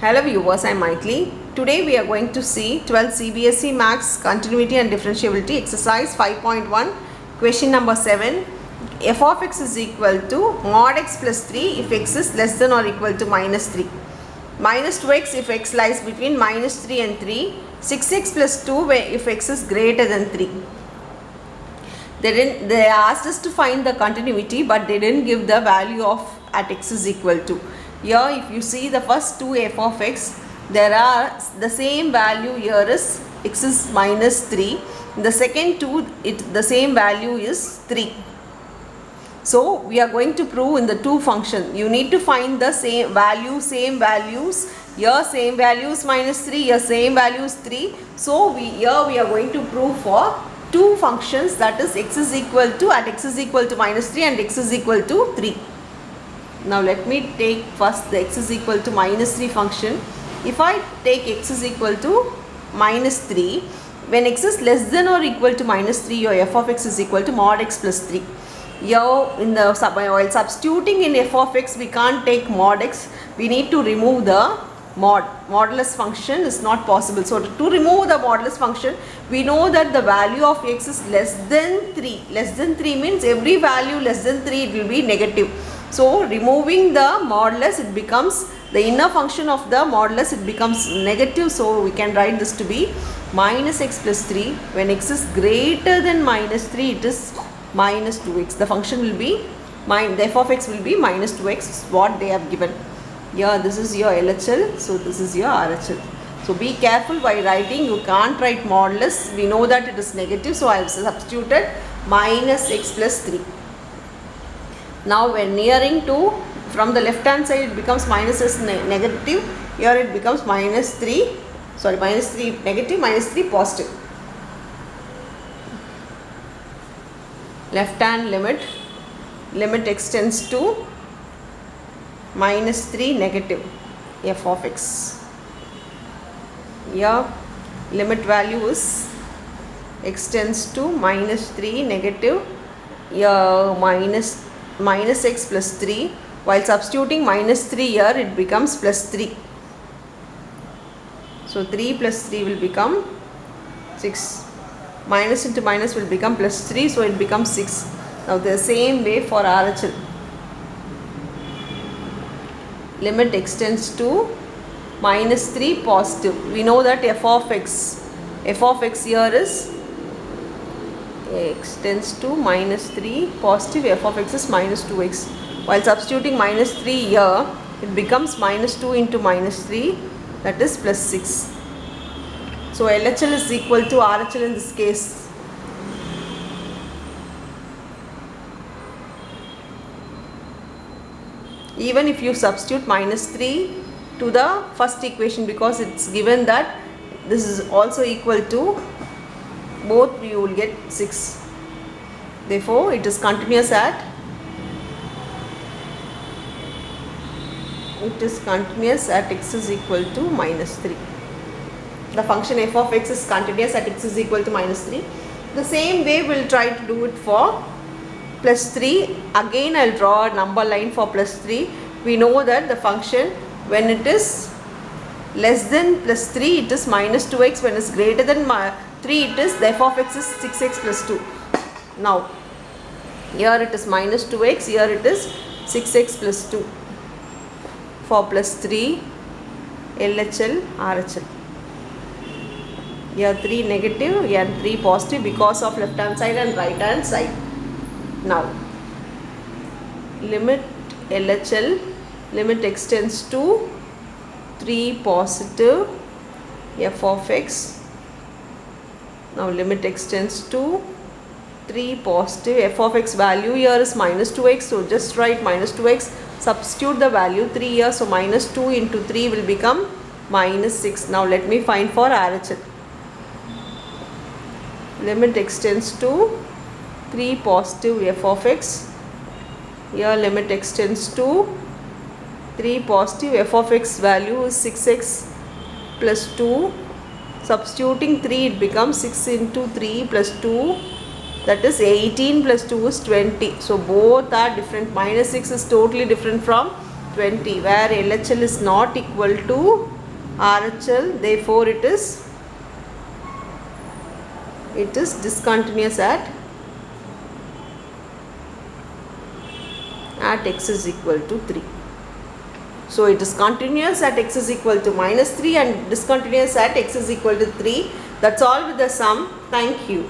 Hello viewers, I am Maithili. Today we are going to see 12 CBSE Maths Continuity and Differentiability exercise 5.1 question number 7. F of x is equal to mod x plus 3 if x is less than or equal to minus 3. Minus 2x if x lies between minus 3 and 3. 6x plus 2 if x is greater than 3. They asked us to find the continuity, but they didn't give the value of at x is equal to. Here if you see the first two f of x, there are the same value here is x is minus 3. In the second two the same value is 3. So we are going to prove in the two function. You need to find the same values. Here same value is minus 3, here same value is 3. So here we are going to prove for two functions, that is x is equal to at x is equal to minus 3 and x is equal to 3. Now let me take first the x is equal to minus 3 function. If I take x is equal to minus 3, when x is less than or equal to minus 3, your f of x is equal to mod x plus 3. Here in the while substituting in f of x, we can't take mod x, we need to remove the modulus function is not possible. So to remove the modulus function, we know that the value of x is less than 3. Less than 3 means every value less than 3 it will be negative. So removing the modulus, it becomes the inner function of the modulus, it becomes negative. So we can write this to be minus x plus 3. When x is greater than minus 3, it is minus 2x. The function will be the f of x will be minus 2x, what they have given. Here this is your LHL, so this is your RHL. So be careful while writing, you can't write modulus. We know that it is negative, so I have substituted minus x plus 3. Now when nearing to, from the left hand side it becomes minus s negative, here it becomes minus 3 negative, minus 3 positive. Left hand limit extends to minus 3 negative f of x. Here limit value is extends to minus 3 negative, here minus x plus 3. While substituting minus 3 here, it becomes plus 3. So 3 plus 3 will become 6. Minus into minus will become plus 3, so it becomes 6. Now the same way for RHL. Limit extends to minus 3 positive. We know that f of x here is extends to minus 3 positive, f of x is minus 2x. While substituting minus 3 here, it becomes minus 2 into minus 3, that is plus 6. So LHL is equal to RHL in this case. Even if you substitute minus 3 to the first equation, because it's given that this is also equal to both, you will get 6. Therefore it is continuous at x is equal to minus 3. The function f of x is continuous at x is equal to minus 3. The same way we will try to do it for plus 3. Again I will draw a number line for plus 3. We know that the function, when it is less than plus 3, it is minus 2x. When it is greater than 3, it is the f of x is 6x plus 2. Now here it is minus 2x, here it is 6x plus 2. For plus 3 LHL RHL. Here 3 negative, here 3 positive because of left hand side and right hand side. Now limit LHL, limit extends to 3 positive f of x. Now limit extends to 3 positive, f of x value here is minus 2x, so just write minus 2x, substitute the value 3 here, so minus 2 into 3 will become minus 6. Now let me find for RHL. Limit extends to 3 positive f of x, here limit extends to 3 positive, f of x value is 6x plus 2. Substituting 3, it becomes 6 into 3 plus 2, that is 18 plus 2 is 20. So both are different. Minus 6 is totally different from 20, where LHL is not equal to RHL, therefore it is discontinuous at x is equal to 3. So it is continuous at x is equal to -3 and discontinuous at x is equal to 3. That's all with the sum. Thank you.